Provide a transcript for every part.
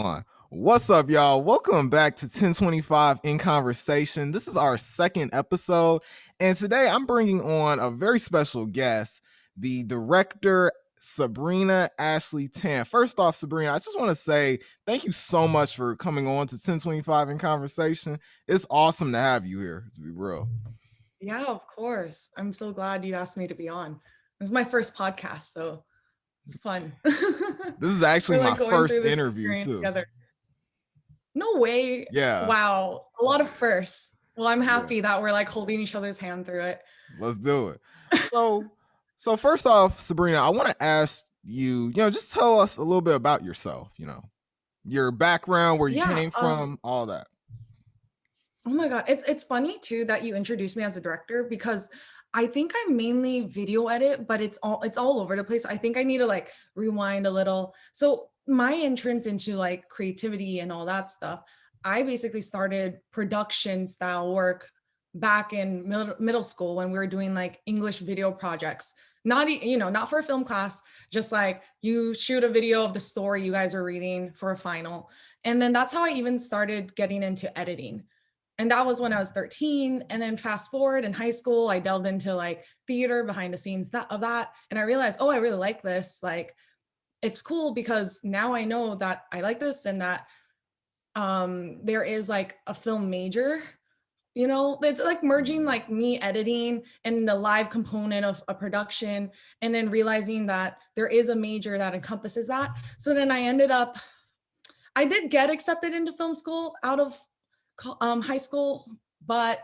on. What's up, y'all? Welcome back to 1025 in Conversation. This is our second episode, and today I'm bringing on a very special guest, the director Sabrina Ashleigh Tan. First off, Sabrina, I just want to say thank you so much for coming on to 1025 in Conversation. It's awesome to have you here, to be real. Yeah, of course. I'm so glad you asked me to be on. This is my first podcast, so it's fun. This is actually We're my like going first through this interview, experience too. together. No way. Yeah, Wow. A lot of firsts. Well, I'm yeah. happy that we're like holding each other's hand through it. Let's do it. So, so first off, Sabrina, I want to ask you, just tell us a little bit about yourself, your background, where you Yeah. came from, all that. Oh my God. It's funny too that you introduced me as a director because I think I mainly video edit, but it's all over the place. I think I need to like rewind a little. So my entrance into like creativity and all that stuff, I basically started production style work back in middle school when we were doing like English video projects. Not for a film class, just like you shoot a video of the story you guys are reading for a final. And then that's how I even started getting into editing. And that was when I was 13. And then fast forward in high school, I delved into like theater behind the scenes of that. And I realized, oh, I really like this. Like it's cool because now I know that I like this and that there is like a film major, it's like merging like me editing and the live component of a production and then realizing that there is a major that encompasses that. So then I did get accepted into film school out of high school, but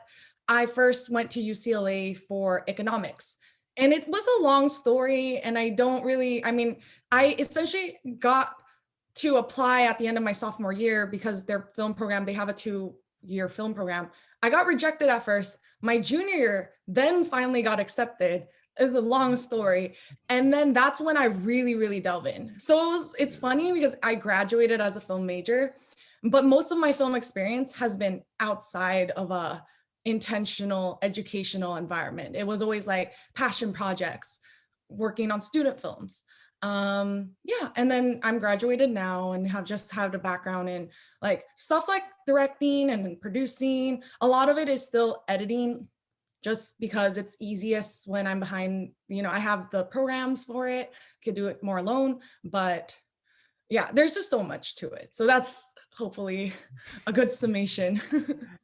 I first went to UCLA for economics. And it was a long story. And I essentially got to apply at the end of my sophomore year because their film program, they have a 2-year film program. I got rejected at first. My junior year, then finally got accepted. It's a long story. And then that's when I really, really delve in. So it's funny because I graduated as a film major, but most of my film experience has been outside of a intentional educational environment. It was always like passion projects, working on student films. Yeah, and then I'm graduated now and have just had a background in like stuff like directing and producing. A lot of it is still editing just because it's easiest when I'm behind, I have the programs for it, could do it more alone, but yeah, there's just so much to it. So that's hopefully a good summation.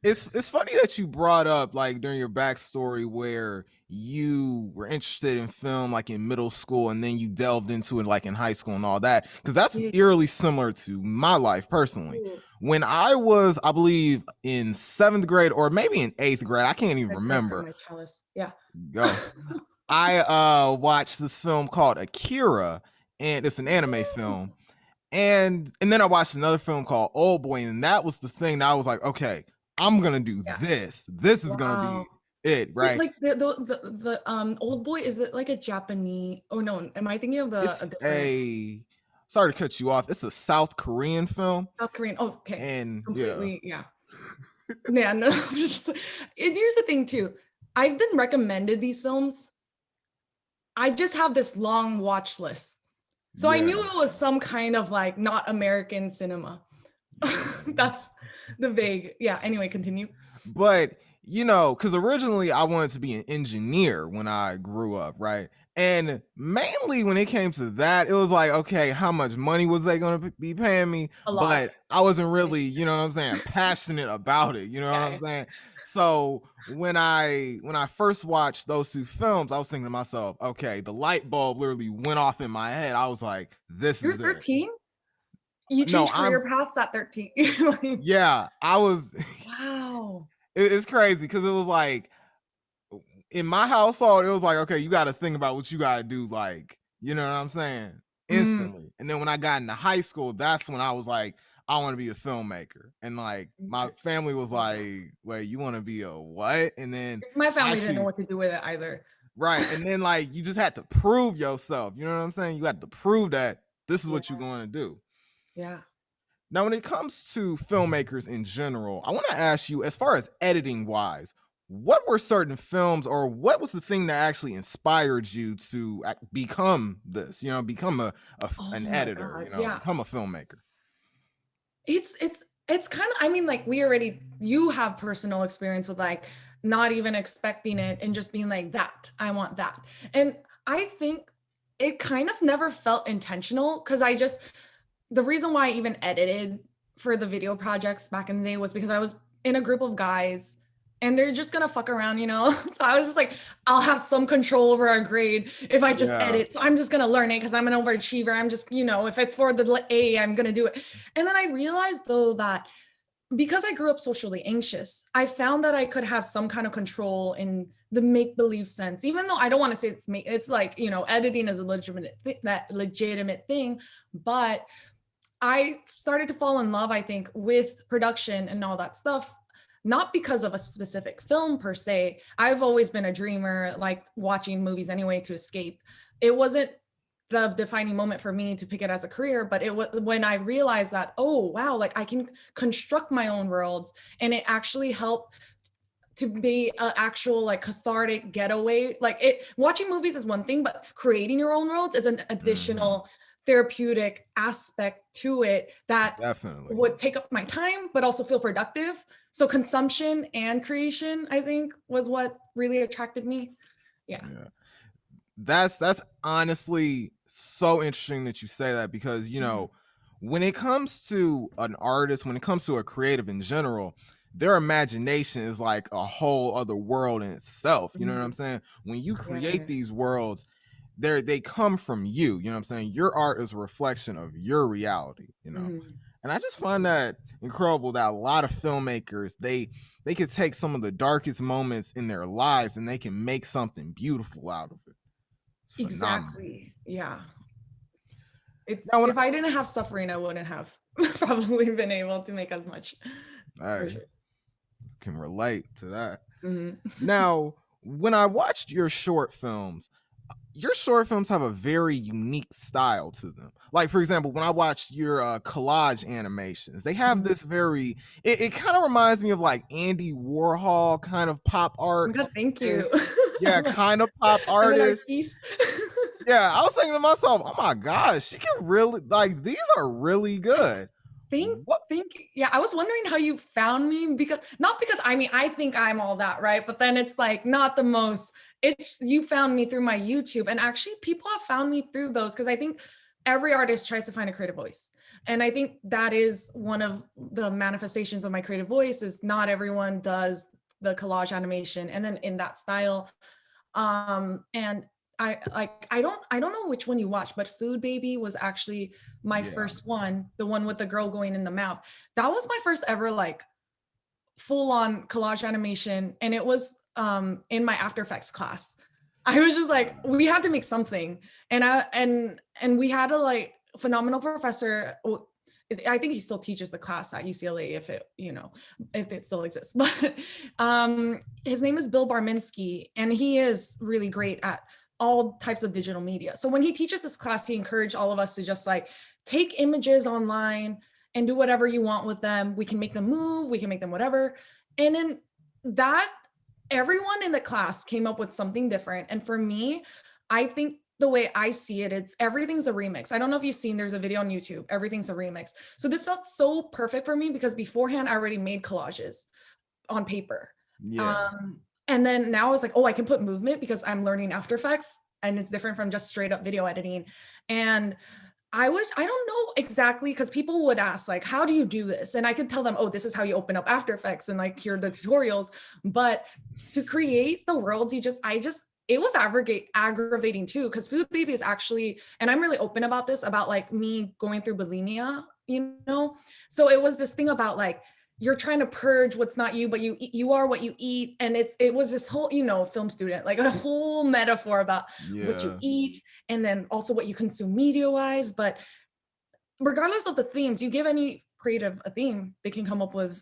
It's funny that you brought up like during your backstory where you were interested in film like in middle school and then you delved into it like in high school and all that, because that's Yeah. eerily similar to my life personally. Ooh. When I was, I believe, in 7th grade or maybe in 8th grade, I can't even For remember. my chalice. Yeah. Go. I watched this film called Akira, and it's an anime film. And then I watched another film called Old Boy, and that was the thing that I was like, okay, I'm gonna do Yeah. this. This is gonna Wow. be it, Wait, right? like the old boy, is it like a Japanese? Oh no, am I thinking of a It's different a sorry to cut you off. It's a South Korean film, South Korean? Oh, okay. and yeah, Completely, yeah. Yeah, no, here's the thing too. I've been recommended these films. I just have this long watch list. So I knew yeah, it was some kind of like not American cinema. yeah. That's the vague. Yeah, anyway, continue. But because originally I wanted to be an engineer when I grew up, right? And mainly when it came to that, it was like, okay, how much money was they going to be paying me? A lot. But I wasn't really, what I'm saying, passionate about it. You know what Yeah, I'm yeah. saying? So when I first watched those two films, I was thinking to myself, okay, the light bulb literally went off in my head. I was like, this You're is it. 13? You No, change career paths at 13. Like, yeah, I was. wow. It's crazy because it was like in my household, it was like, okay, you got to think about what you got to do, like, you know what I'm saying? Mm, Instantly. And then when I got into high school, that's when I was like, I want to be a filmmaker. And like my family was like, wait, you want to be a what? And then my family didn't know actually, what to do with it either. right. And then like you just had to prove yourself. You know what I'm saying? You had to prove that this is Yeah, what you're going to do. yeah. Now, when it comes to filmmakers in general, I want to ask you, as far as editing wise, what were certain films or what was the thing that actually inspired you to become this, become an Oh my editor, God. Yeah. become a filmmaker? It's kind of, I mean, like, you have personal experience with like not even expecting it and just being like, that I want that. And I think it kind of never felt intentional, because the reason why I even edited for the video projects back in the day was because I was in a group of guys and they're just gonna fuck around, you know? So I was just like, I'll have some control over our grade if I just Yeah. edit. So I'm just gonna learn it because I'm an overachiever. I'm just, if it's for the A, I'm gonna do it. And then I realized though that because I grew up socially anxious, I found that I could have some kind of control in the make believe sense, even though I don't want to say it's like, editing is a legitimate thing, but I started to fall in love, I think, with production and all that stuff, not because of a specific film per se. I've always been a dreamer, like watching movies anyway to escape. It wasn't the defining moment for me to pick it as a career, but it was when I realized that, oh, wow, like I can construct my own worlds, and it actually helped to be an actual like cathartic getaway. Like, watching movies is one thing, but creating your own worlds is an Mhm. additional therapeutic aspect to it that Definitely. would take up my time but also feel productive. So consumption and creation, I think, was what really attracted me. Yeah. Yeah. That's honestly so interesting that you say that, because Mhm. when it comes to an artist, when it comes to a creative in general, their imagination is like a whole other world in itself. You know what I'm Mhm. saying? When you Yeah, yeah, create yeah. these worlds, they come from you. You know what I'm saying? Your art is a reflection of your reality. Mhm. And I just find that incredible that a lot of filmmakers, they could take some of the darkest moments in their lives and they can make something beautiful out of it. It's phenomenal. Exactly. Yeah. It's Now, when if I didn't have suffering, I wouldn't have probably been able to make as much, for I sure. can relate to that. Mhm. Now, when I watched your short films have a very unique style to them. Like, for example, when I watched your collage animations, they have Mhm. this very, it kind of reminds me of like Andy Warhol kind of pop Oh art. my god, thank you. Is Yeah, kind of pop I'm an artist. artiste. Yeah, I was thinking to myself, oh my gosh, she can really, like, these are really good. Thank What? thank you. Yeah, I was wondering how you found me, because not because, I mean, I think I'm all that, right? But then it's like not the most, it's you found me through my YouTube, and actually people have found me through those, because I think every artist tries to find a creative voice. And I think that is one of the manifestations of my creative voice, is not everyone does the collage animation and then in that style. And I don't know which one you watched, but Food Baby was actually my Yeah. first one, the one with the girl going in the mouth. That was my first ever like full on collage animation, and it was in my After Effects class. I was just like, we had to make something, and we had a like phenomenal professor. I think he still teaches the class at UCLA, if it still exists. But his name is Bill Barminski, and he is really great at all types of digital media. So when he teaches this class, he encouraged all of us to just like take images online and do whatever you want with them. We can make them move, we can make them whatever. And then that, everyone in the class came up with something different. And for me, I think the way I see it, it's everything's a remix. I don't know if you've seen, there's a video on YouTube, everything's a remix. So this felt so perfect for me because beforehand I already made collages on paper. Yeah. And then now I was like, oh, I can put movement because I'm learning After Effects and it's different from just straight up video editing. And I don't know exactly, because people would ask, like, how do you do this? And I could tell them, oh, this is how you open up After Effects and like here are the tutorials. But to create the worlds, it was aggravating too, because Food Baby is actually, and I'm really open about this, about like me going through bulimia, you know? So it was this thing about like, you're trying to purge what's not you, but you are what you eat. And it was this whole, film student, like a whole metaphor about what you Yeah. eat, and then also what you consume media wise. But regardless of the themes, you give any creative a theme, they can come up with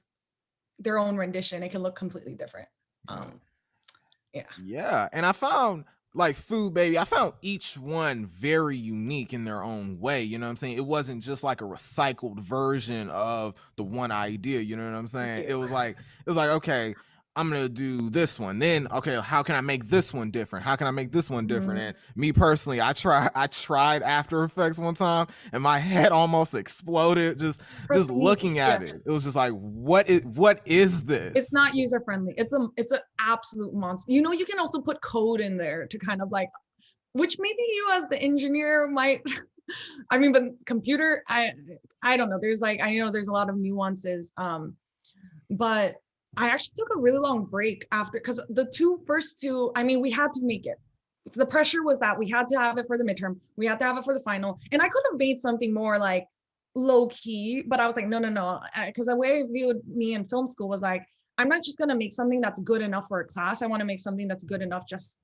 their own rendition. It can look completely different. Yeah. Um, yeah. Yeah, and I found like Food Baby, I found each one very unique in their own way. You know what I'm saying? It wasn't just like a recycled version of the one idea. You know what I'm Thank saying? you. It was like, okay, I'm gonna do this one. Then okay, how can I make this one different? How can I make this one different? Mhm. And me personally, I tried After Effects one time and my head almost exploded just Trust me, looking yeah. at it. It was just like, what is It's this? not user friendly. It's a absolute monster. You know, you can also put code in there to kind of like, which maybe you as the engineer might I mean, but computer, I don't know. There's like, I know there's a lot of nuances. But I actually took a really long break after, because the first two, I mean, we had to make it. The pressure was that we had to have it for the midterm, we had to have it for the final, and I could have made something more like low key, but I was like, no, no, no, because the way I viewed me in film school was like, I'm not just gonna make something that's good enough for a class. I want to make something that's good enough just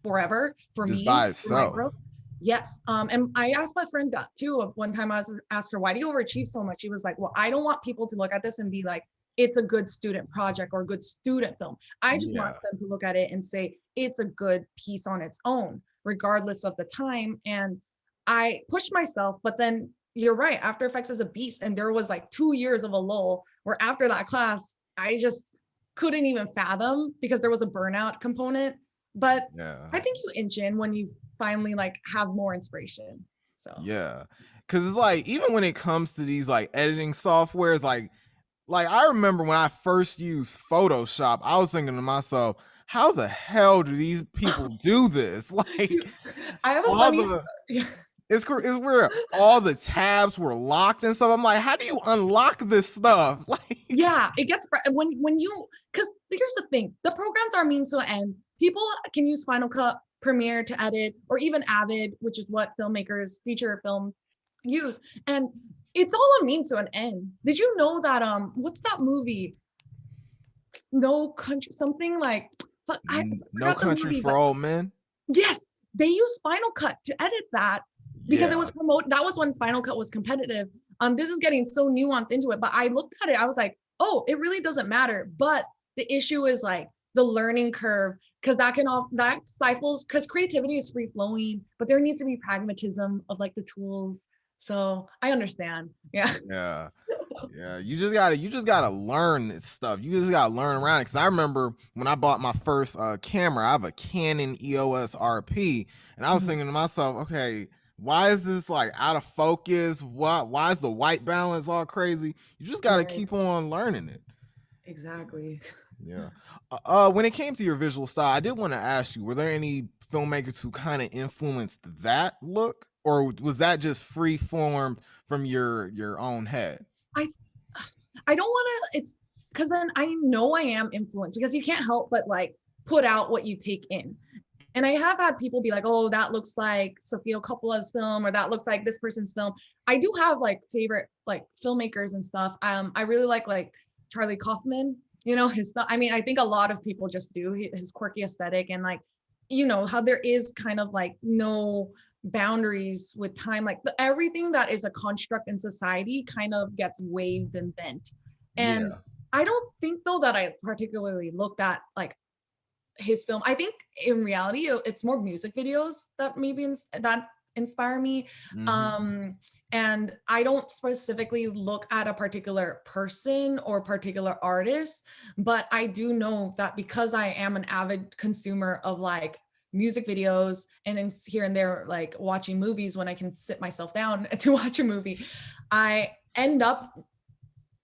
forever for Just me, by for my itself. growth. Yes. And I asked my friend that too. One time I was asked her, why do you overachieve so much? She was like, well, I don't want people to look at this and be like, it's a good student project or a good student film. I just want Yeah. them to look at it and say it's a good piece on its own, regardless of the time. And I pushed myself, but then you're right. After Effects is a beast. And there was like 2 years of a lull where after that class, I just couldn't even fathom because there was a burnout component. But Yeah. I think you inch in when you finally like have more inspiration. So Yeah. Cause it's like, even when it comes to these like editing softwares, like I remember when I first used Photoshop, I was thinking to myself, how the hell do these people do this? Like I have a all funny, the yeah. it's where all the tabs were locked and stuff. I'm like, how do you unlock this stuff? Like, Yeah, it gets when you, because here's the thing, the programs are means to an end. People can use Final Cut, Premiere to edit, or even Avid, which is what filmmakers, feature film use, and it's all a means to an end. Did you know that what's that movie? No Country, something like, but I No forgot the Country movie, for but Old Men. yes, they use Final Cut to edit that because it Yeah, was that was when Final Cut was competitive. This is getting so nuanced into it, but I looked at it, I was like, oh, it really doesn't matter. But the issue is like the learning curve, because that stifles, because creativity is free flowing, but there needs to be pragmatism of like the tools. So I understand. Yeah. yeah. Yeah, you just gotta learn this stuff. You just gotta learn around it. Cause I remember when I bought my first camera, I have a Canon EOS RP, and I was Mhm. thinking to myself, okay, why is this like out of focus? Why is the white balance all crazy? You just gotta Right. keep on learning it. Exactly. Yeah. When it came to your visual style, I did want to ask you: were there any filmmakers who kind of influenced that look, or was that just free formed from your own head? I I don't want to, it's because then I know I am influenced, because you can't help but like put out what you take in. And I have had people be like, oh, that looks like Sofia Coppola's film, or that looks like this person's film. I do have like favorite like filmmakers and stuff. I really like Charlie Kaufman, you know, his stuff. I mean, I think a lot of people just do his quirky aesthetic, and like, you know, how there is kind of like no boundaries with time, like everything that is a construct in society kind of gets waved and bent. And Yeah. I don't think though that I particularly looked at like his film. I think in reality, it's more music videos that maybe that inspire me. Hmm. Um, and I don't specifically look at a particular person or particular artist, but I do know that because I am an avid consumer of like music videos, and then here and there like watching movies when I can sit myself down to watch a movie, I end up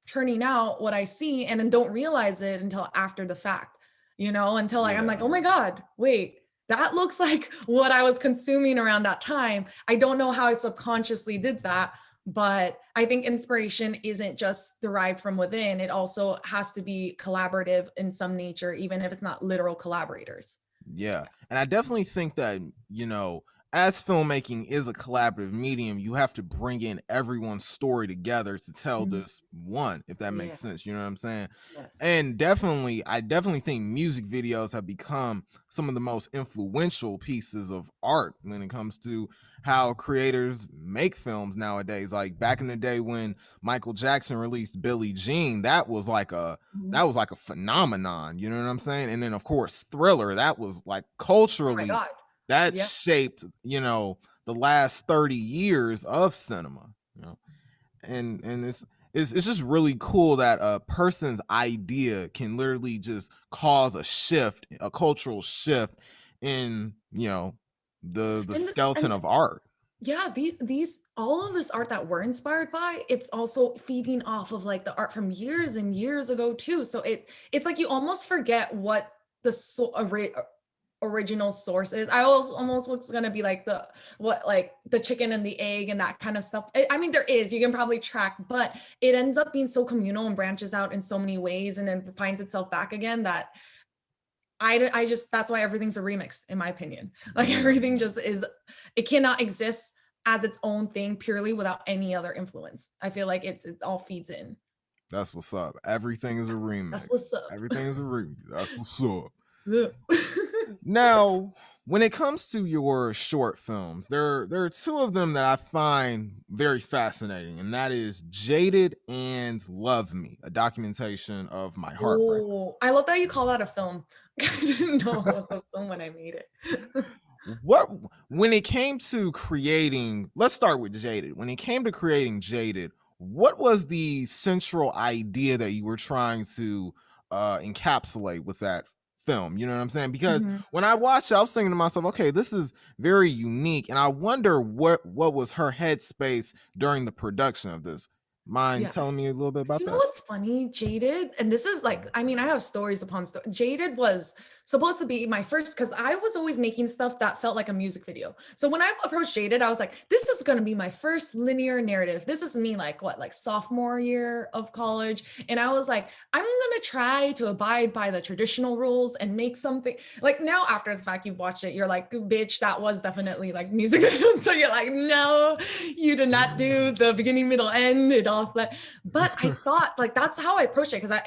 turning out what I see and then don't realize it until after the fact, you know, until like I'm like, Yeah. oh my God, wait, that looks like what I was consuming around that time. I don't know how I subconsciously did that, but I think inspiration isn't just derived from within. It also has to be collaborative in some nature, even if it's not literal collaborators. Yeah. And I definitely think that, as filmmaking is a collaborative medium, you have to bring in everyone's story together to tell Mhm. this one, if that makes Yeah. sense. You know what I'm saying? And Yes. I definitely think music videos have become some of the most influential pieces of art when it comes to how creators make films nowadays. Like back in the day when Michael Jackson released Billie Jean, that Mhm. was like a phenomenon, you know what I'm saying? And then of course Thriller, that was like Oh my culturally, God. that Yeah. shaped, the last 30 years of cinema, and it's just really cool that a person's idea can literally just cause a shift, a cultural shift in, the skeleton And of art. yeah, these all of this art that we're inspired by, it's also feeding off of like the art from years and years ago too. So it's like you almost forget what the original source is. I also almost was gonna be like the what like the chicken and the egg and that kind of stuff. I mean, there is, you can probably track, but it ends up being so communal and branches out in so many ways and then finds itself back again that I just that's why everything's a remix in my opinion. Like Yeah, everything just is, it cannot exist as its own thing purely without any other influence. I feel like it all feeds in. that's what's up. Everything is a That's remix. what's up. Everything is a remix. That's what's up. Yeah. Now, when it comes to your short films, there are two of them that I find very fascinating, and that is Jaded and Love Me, a documentation of my heartbreak. Oh, I love that you call that a film. I didn't know it was a film when I made it. What when it came to creating, let's start with Jaded. When it came to creating Jaded, what was the central idea that you were trying to encapsulate with that film? You know what I'm saying? Because Mhm. when I watched it, I was thinking to myself, okay, this is very unique, and I wonder what was her headspace during the production of this. Mind Yeah. telling me a little bit about You know that? what's funny? Jaded, and this is like, I mean, I have stories upon stories. Jaded was supposed to be my first because I was always making stuff that felt like a music video. So when I approached Jaded, I was like, this is going to be my first linear narrative. This is me, like, what, like sophomore year of college. And I was like, I'm going to try to abide by the traditional rules and make something like now after the fact you've watched it, you're like, bitch, that was definitely like music video. So you're like, no, you did not do the beginning, middle, end, it all that. But I thought like that's how I approached it because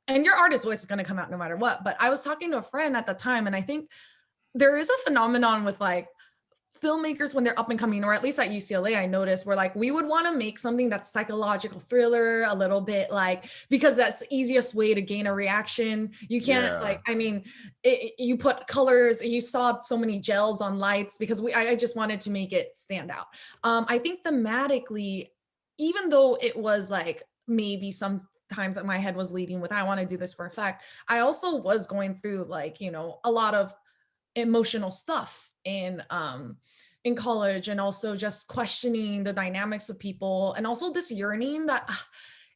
and your artist voice is going to come out no matter what. But I was talking to a friend at the time, and I think there is a phenomenon with like filmmakers when they're up and coming, or at least at UCLA, I noticed where like we would want to make something that's psychological thriller, a little bit like because that's the easiest way to gain a reaction. You can't Yeah, like, I mean, you put colors, you saw so many gels on lights because I just wanted to make it stand out. I think thematically, even though it was like maybe sometimes that my head was leading with I want to do this for a fact, I also was going through like a lot of emotional stuff in college, and also just questioning the dynamics of people, and also this yearning that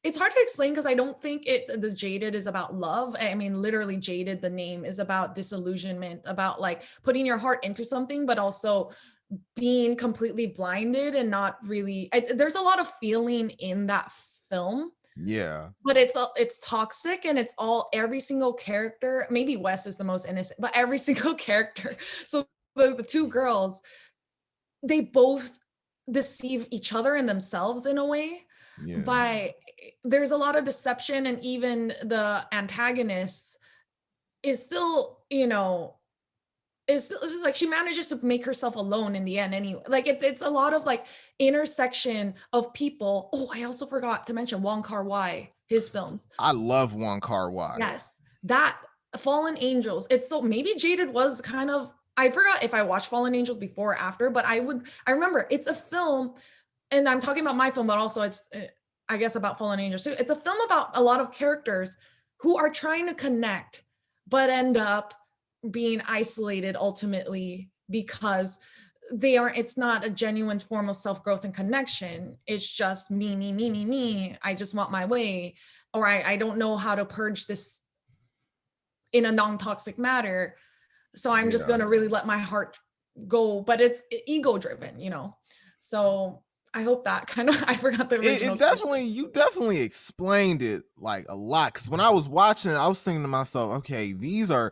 it's hard to explain because I don't think the Jaded is about love. I mean, literally Jaded, the name is about disillusionment, about like putting your heart into something but also being completely blinded and not really there's a lot of feeling in that film, yeah, but it's toxic, and it's all every single character, maybe Wes is the most innocent, but every single character. So the two girls, they both deceive each other and themselves in a way. yeah, By there's a lot of deception, and even the antagonist is still, is like she manages to make herself alone in the end anyway. Like it's a lot of like intersection of people. Oh, I also forgot to mention Wong Kar-wai, his films. I love One Car Y. Yes, that Fallen Angels. It's so maybe Jaded was kind of, I forgot if I watched Fallen Angels before or after, but I remember it's a film, and I'm talking about my film, but also it's I guess about Fallen Angels too. It's a film about a lot of characters who are trying to connect, but end up being isolated ultimately because it's not a genuine form of self-growth and connection. It's just me, me, me, me, me. I just want my way, or I don't know how to purge this in a non-toxic manner. So I'm just Yeah. going to really let my heart go, but it's ego driven. So I hope that kind of, I forgot the It original question. definitely, you definitely explained it like a lot, because when I was watching it, I was thinking to myself, okay, these are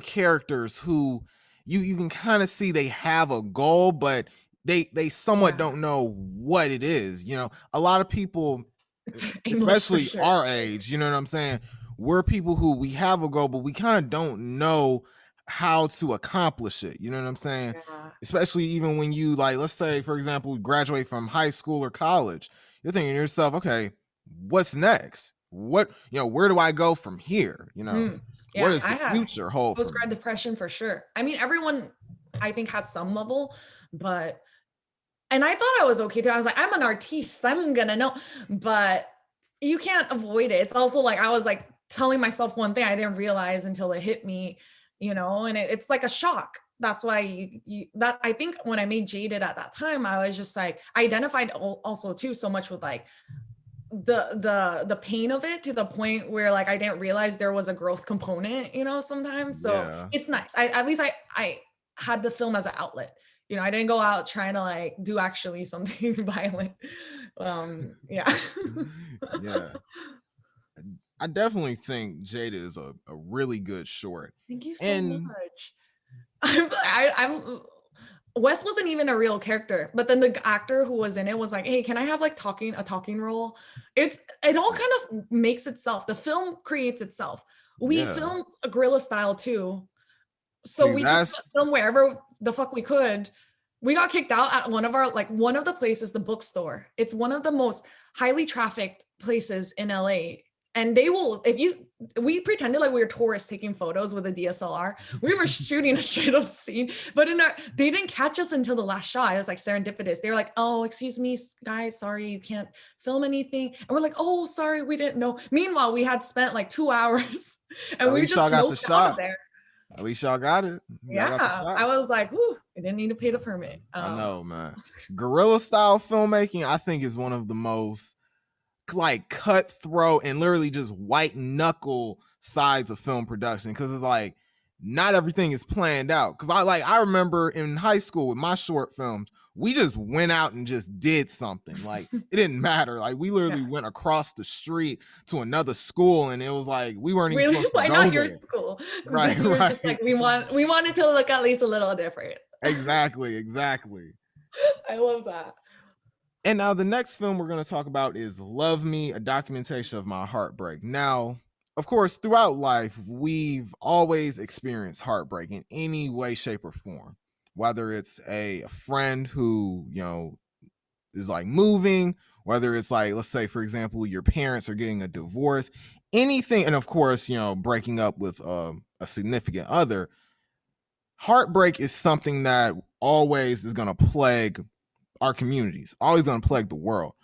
characters who you can kind of see they have a goal, but they somewhat Yeah, don't know what it is. A lot of people, it's aimless for especially sure. our age, you know what I'm saying? We're people who we have a goal, but we kind of don't know how to accomplish it. You know what I'm saying? Yeah. Especially even when you, like, let's say, for example, graduate from high school or college, you're thinking to yourself, okay, what's next? Where do I go from here? Hmm. What Yeah, does I the had future hold for post-grad me? depression for sure. I mean, everyone I think has some level, but and I thought I was okay too. I was like, I'm an artiste. I'm gonna know. But you can't avoid it. It's also like I was like telling myself one thing I didn't realize until it hit me, and it's like a shock. That's why that I think when I made Jaded at that time, I was just like I identified also too so much with like the pain of it to the point where like I didn't realize there was a growth component, sometimes. So Yeah. it's nice. At least I had the film as an outlet. I didn't go out trying to like do actually something violent. Yeah. Yeah. I definitely think Jada is a really good short. Thank you so And much. I'm Wes wasn't even a real character, but then the actor who was in it was like, "Hey, can I have like a talking role?" It all kind of makes itself. The film creates itself. We yeah. film a guerrilla style too, so See, we just that's film wherever the fuck we could. We got kicked out at one of the places, the bookstore. It's one of the most highly trafficked places in LA. And they will, if you, we pretended like we were tourists taking photos with a DSLR. We were shooting a straight up scene, but they didn't catch us until the last shot. It was like serendipitous. They were like, "Oh, excuse me, guys, sorry, you can't film anything." And we're like, "Oh, sorry, we didn't know." Meanwhile, we had spent like 2 hours and at we least just y'all got the noped out of shot. there. At least y'all got it. Y'all got the Yeah, I shot. was like, "Whew, I didn't need to pay the permit." I know, man. Guerrilla style filmmaking, I think, is one of the most like cutthroat and literally just white knuckle sides of film production because it's like not everything is planned out. Because I remember in high school with my short films, we just went out and just did something. Like it didn't matter. Like we Yeah. literally went across the street to another school, and it was like we weren't even Really? supposed to Why go not your there. school? Right, Just you were just right. like, we wanted to look at least a little different. Exactly, exactly. I love that. And now the next film we're going to talk about is Love Me, a documentation of my heartbreak. Now, of course, throughout life, we've always experienced heartbreak in any way, shape, or form. Whether it's a friend who, is like moving, whether it's like, let's say, for example, your parents are getting a divorce, anything, and of course, breaking up with a significant other. Heartbreak is something that always is going to plague our communities, always going to plague the world.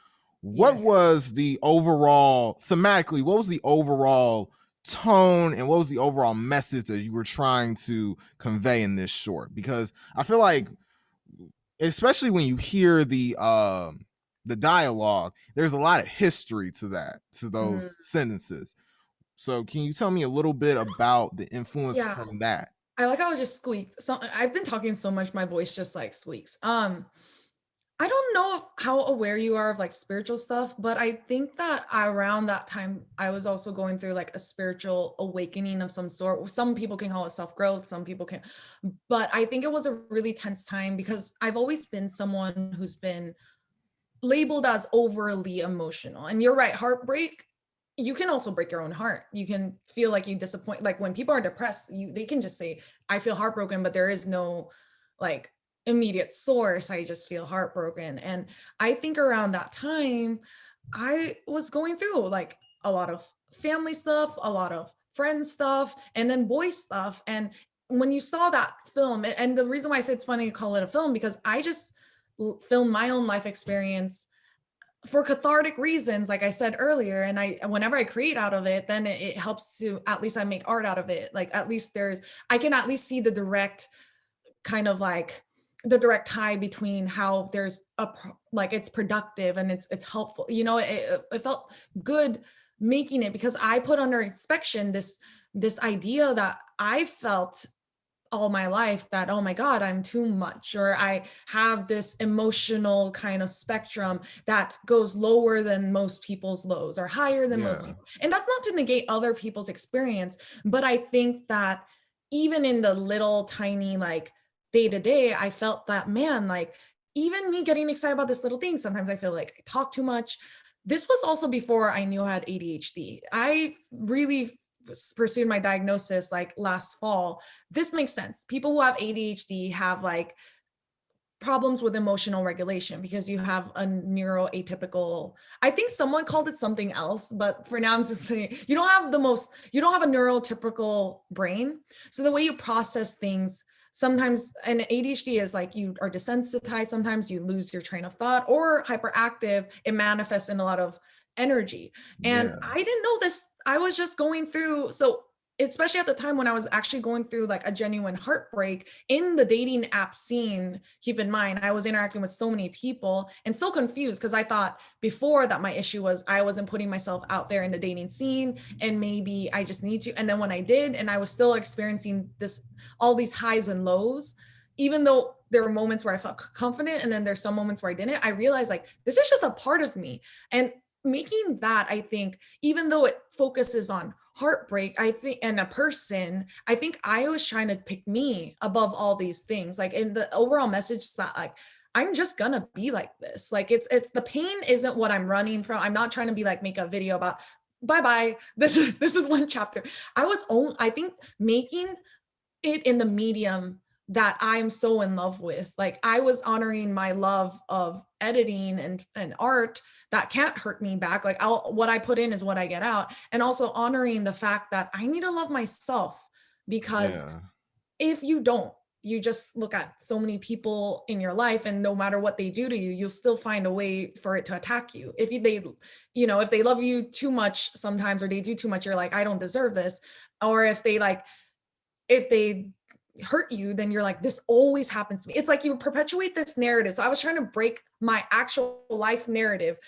What Yeah. was the overall, thematically, what was the overall tone and what was the overall message that you were trying to convey in this short? Because I feel like, especially when you hear the dialogue, there's a lot of history to Mm, those sentences. So can you tell me a little bit about the influence yeah. from that? I like how it just squeaked. So I've been talking so much, my voice just like squeaks. I don't know how aware you are of like spiritual stuff, but I think that around that time, I was also going through like a spiritual awakening of some sort. Some people can call it self growth, some people can, but I think it was a really tense time because I've always been someone who's been labeled as overly emotional. And you're right, heartbreak, you can also break your own heart. You can feel like you disappoint, like when people are depressed, they can just say, "I feel heartbroken," but there is no like immediate source. I just feel heartbroken. And I think around that time, I was going through like a lot of family stuff, a lot of friend stuff, and then boy stuff. And when you saw that film, and the reason why I say it's funny to call it a film, because I just filmed my own life experience for cathartic reasons, like I said earlier. And whenever I create out of it, then it helps to, at least I make art out of it. Like at least I can at least see the direct kind of like the direct tie between how there's like it's productive and it's helpful. It felt good making it because I put under inspection this idea that I felt all my life, that, oh my God, I'm too much, or I have this emotional kind of spectrum that goes lower than most people's lows or higher than most Yeah. people. And that's not to negate other people's experience, but I think that even in the little tiny like day to day, I felt that, man, like even me getting excited about this little thing, sometimes I feel like I talk too much. This was also before I knew I had ADHD. I really pursued my diagnosis like last fall. This makes sense. People who have ADHD have like problems with emotional regulation because you have a neuroatypical, I think someone called it something else, but for now I'm just saying you don't have a neurotypical brain. So the way you process things sometimes, and ADHD is like you are desensitized, sometimes you lose your train of thought, or hyperactive, it manifests in a lot of energy. And Yeah. I didn't know this. I was just going through, so especially at the time when I was actually going through like a genuine heartbreak in the dating app scene. Keep in mind, I was interacting with so many people and so confused because I thought before that my issue was I wasn't putting myself out there in the dating scene and maybe I just need to. And then when I did, and I was still experiencing this, all these highs and lows, even though there were moments where I felt confident and then there's some moments where I didn't, I realized like this is just a part of me. And making that, I think, even though it focuses on heartbreak, I think, and a person, I think I was trying to pick me above all these things. Like in the overall message is that like I'm just gonna be like this. Like it's the pain isn't what I'm running from. I'm not trying to be like make a video about bye bye. This is one chapter. I think making it in the medium that I'm so in love with. Like I was honoring my love of editing and art that can't hurt me back. Like what I put in is what I get out. And also honoring the fact that I need to love myself, because Yeah. if you don't, you just look at so many people in your life and no matter what they do to you, you'll still find a way for it to attack you. If they love you too much sometimes, or they do too much, you're like, I don't deserve this. Or if they hurt you, then you're like, this always happens to me. It's like you perpetuate this narrative. So I was trying to break my actual life narrative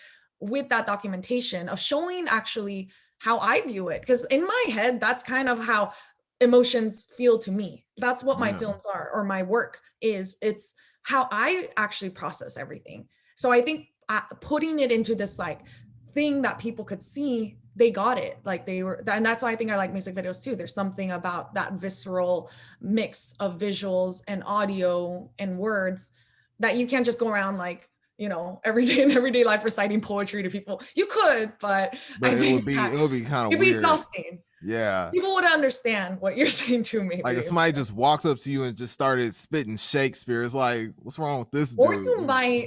with that documentation of showing actually how I view it. Because in my head, that's kind of how emotions feel to me. That's what my Yeah. films are, or my work is. It's how I actually process everything. So I think putting it into this like thing that people could see, they got it. Like they were, and that's why I think I like music videos too. There's something about that visceral mix of visuals and audio and words that you can't just go around like, every day in everyday life reciting poetry to people. You could, but But I it would think be that it would be kind of it'd be weird. exhausting. Yeah. People wouldn't understand what you're saying to Like if maybe. somebody just walked up to you and just started spitting Shakespeare, it's like, what's wrong with this Or dude?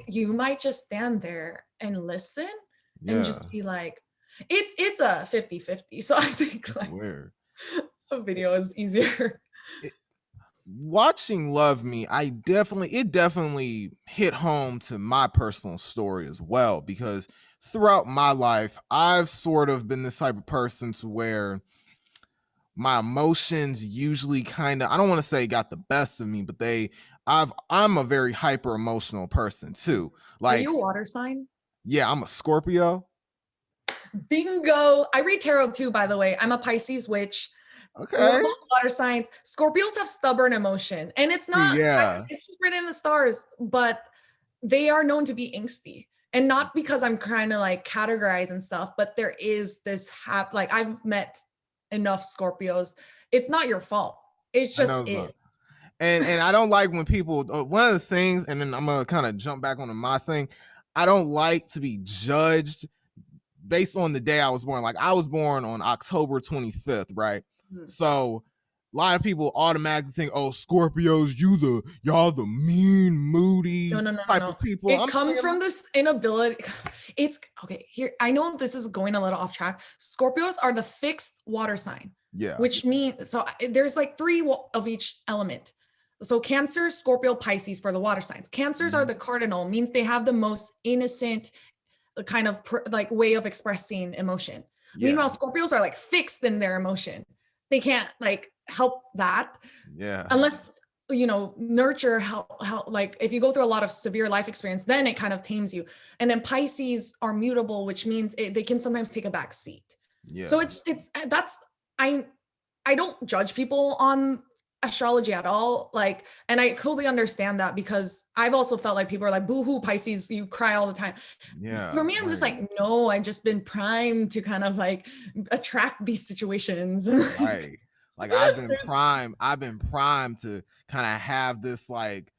you might just stand there and listen and Yeah. just be like, it's a 50-50. So I think That's like weird. a video is easier. It, watching Love Me, it definitely hit home to my personal story as well, because throughout my life, I've sort of been this type of person to where my emotions usually kind of, I don't want to say got the best of me, but I'm a very hyper emotional person too. Are you Like, a water sign? yeah, I'm a Scorpio. Bingo. I read tarot too, by the way. I'm a Pisces witch. We're Okay. both water signs. Scorpios have stubborn emotion, and See, yeah. it's just written in the stars, but they are known to be angsty. And not because I'm trying to like categorize and stuff, but there is this like I've met enough Scorpios. It's not your fault. It I just know is. and I don't like when people one of the things, and then I'm gonna kind of jump back onto my thing. I don't like to be judged based on the day I was born. Like I was born on October 25th, right? Mhm. So a lot of people automatically think, oh, Scorpios, y'all the mean, No, moody no, no, no, type no. of people. It I'm comes saying, from this inability. It's okay. Here, I know this is going a little off track. Scorpios are the fixed water sign, yeah, which means there's like three of each element. So Cancer, Scorpio, Pisces for the water signs. Cancers are mhm, the cardinal, means they have the most innocent kind of like way of expressing emotion. yeah, Meanwhile, Scorpios are like fixed in their emotion. They can't like help that yeah, unless nurture help. Like if you go through a lot of severe life experience, then it kind of tames you. And then Pisces are mutable, which means they can sometimes take a back seat. So yeah. it's that's I I don't judge people on astrology at all. Like, and I totally understand that because I've also felt like people are like, boo-hoo, Pisces, you cry all the time. For Yeah, me, I'm just right, like, no, I've just been primed to kind of like attract these situations. right. Like I've been primed to kind of have this like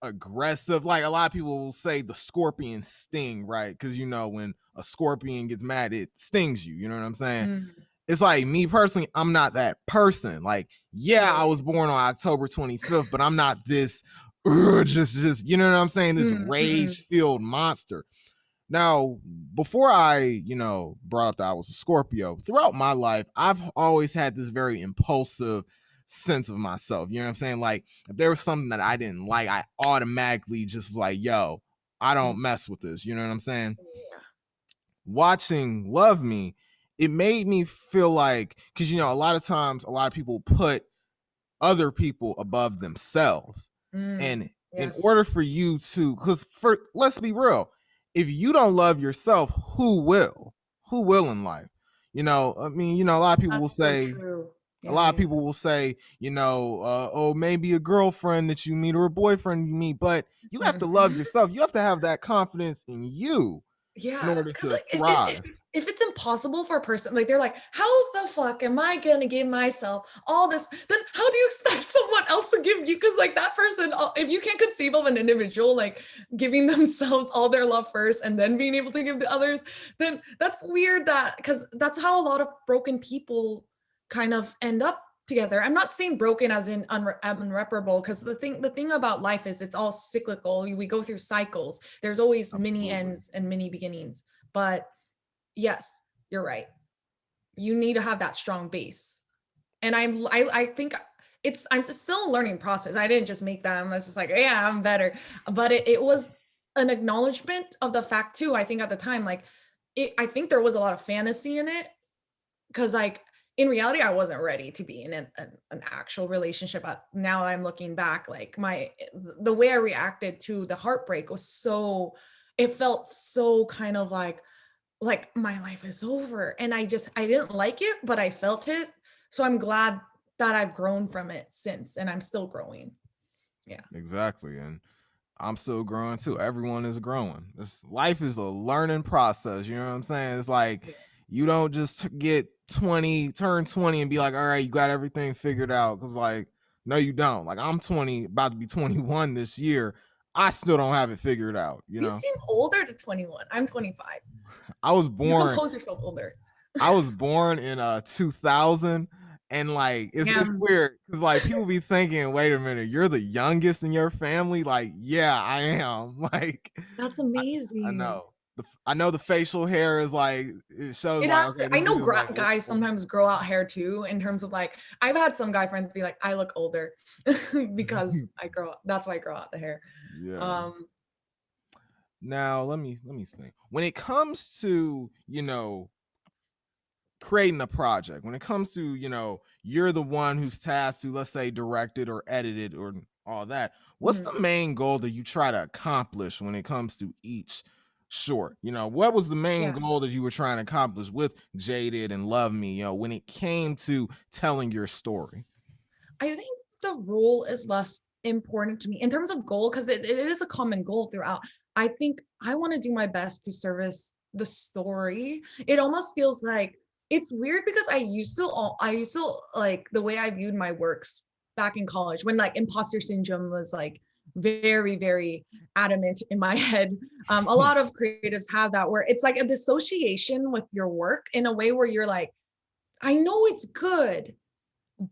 aggressive, like a lot of people will say the scorpion sting, right? Because when a scorpion gets mad, it stings you. You know what I'm saying? Mm, It's like me personally, I'm not that person. Like, yeah, I right. was born on October 25th, but I'm not this just you know what I'm saying, this Mm, rage mm, filled monster. Now, before I, brought up that I was a Scorpio, throughout my life, I've always had this very impulsive sense of myself. You know what I'm saying? Like, if there was something that I didn't like, I automatically just like, yo, I mm. don't mess with this. You know what I'm saying? Yeah. watching Love Me, it made me feel like, because a lot of times a lot of people put other people above themselves. And in Yes. order for you to, because for let's be real, if you don't love yourself, who will? Who will in life? I mean, a lot of people will That's so say, true. a Yeah, lot of yeah. people will say, oh, maybe a girlfriend that you meet or a boyfriend you meet, but you have to love Mhm. yourself. You have to have that confidence in you in Yeah, order because to like thrive. if it's impossible for a person, like they're like, how the fuck am I gonna give myself all this? Then how do you expect someone else to give you? Because like that person, if you can't conceive of an individual like giving themselves all their love first and then being able to give to others, then that's weird. That because that's how a lot of broken people kind of end up together. I'm not saying broken as in unreparable, because the thing about life is it's all cyclical. We go through cycles. There's always many Absolutely. ends and many beginnings. But yes, you're right. You need to have that strong base. And I think I'm still a learning process. I didn't just make that. I was just like, yeah, I'm better. But it was an acknowledgement of the fact too. I think at the time, like I think there was a lot of fantasy in it, because like in reality I wasn't ready to be in an actual relationship. Now I'm looking back, like the way I reacted to the heartbreak was so, it felt so kind of like my life is over, and I didn't like it, but I felt it. So I'm glad that I've grown from it since, and I'm still growing. Yeah. Exactly. And I'm still growing too. Everyone is growing. This life is a learning process. You know what I'm saying? It's like Yeah. you don't just get 20, turn 20 and be like, all right, you got everything figured out. Cause like, no, you don't. Like I'm 20, about to be 21 this year. I still don't have it figured out, you You know? seem older to 21. I'm 25. I was You born compose yourself older. I was born in 2000, and like it's Damn, weird because like people be thinking, wait a minute, you're the youngest in your family? Like, yeah, I am. Like, that's I, I amazing. know. I know the facial hair is like it shows It like, has okay, I this know dude is like guys older. sometimes grow out hair too, in terms of like, I've had some guy friends be like, I look older because I grow up. That's why I grow out the hair. Yeah. Um, Now let me think. When it comes to creating a project, when it comes to you're the one who's tasked to, let's say, direct it or edit it or all that, what's mhm, the main goal that you try to accomplish when it comes to each short? What was the main yeah. goal that you were trying to accomplish with Jaded and Love Me, when it came to telling your story? I think the role is less important to me in terms of goal, because it is a common goal throughout. I think I want to do my best to service the story. It almost feels like it's weird, because I used to like the way I viewed my works back in college, when like imposter syndrome was like very, very adamant in my head. A lot of creatives have that, where it's like a dissociation with your work in a way where you're like, I know it's good,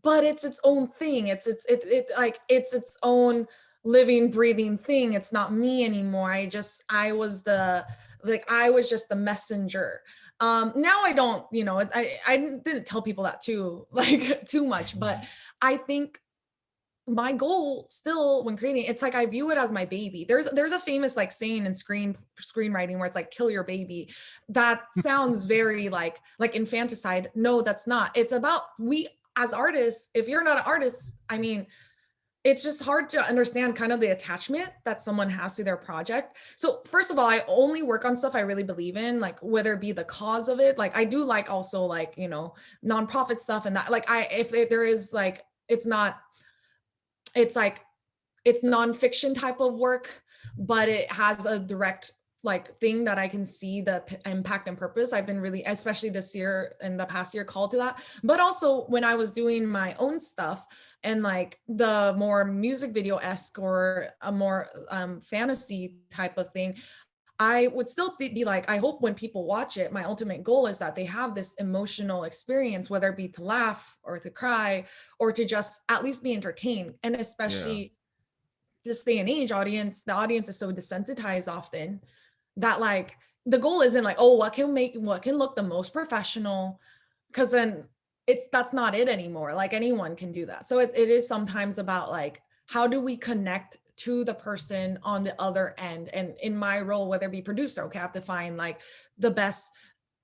but it's its own thing. It's its own living, breathing thing. It's not me anymore. I was just the messenger. Now I don't, I didn't tell people that too, like too much, but I think my goal still when creating, it's like I view it as my baby. There's a famous like saying in screenwriting where it's like kill your baby. That sounds very like infanticide. No, that's not. It's about, we as artists, if you're not an artist, I mean, it's just hard to understand kind of the attachment that someone has to their project. So first of all, I only work on stuff I really believe in, like whether it be the cause of it. Like I do like also like, nonprofit stuff, and that like if there is like, it's not, it's like it's nonfiction type of work, but it has a direct like thing that I can see the impact and purpose. I've been really, especially this year and the past year, called to that. But also when I was doing my own stuff and like the more music video esque or a more fantasy type of thing, I would still be like, I hope when people watch it, my ultimate goal is that they have this emotional experience, whether it be to laugh or to cry or to just at least be entertained. And Yeah. especially this day and age, the audience is so desensitized often that like the goal isn't like, oh, what can look the most professional, because then that's not it anymore. Like anyone can do that. So it is sometimes about like, how do we connect to the person on the other end. And in my role, whether it be producer, okay, I have to find like the best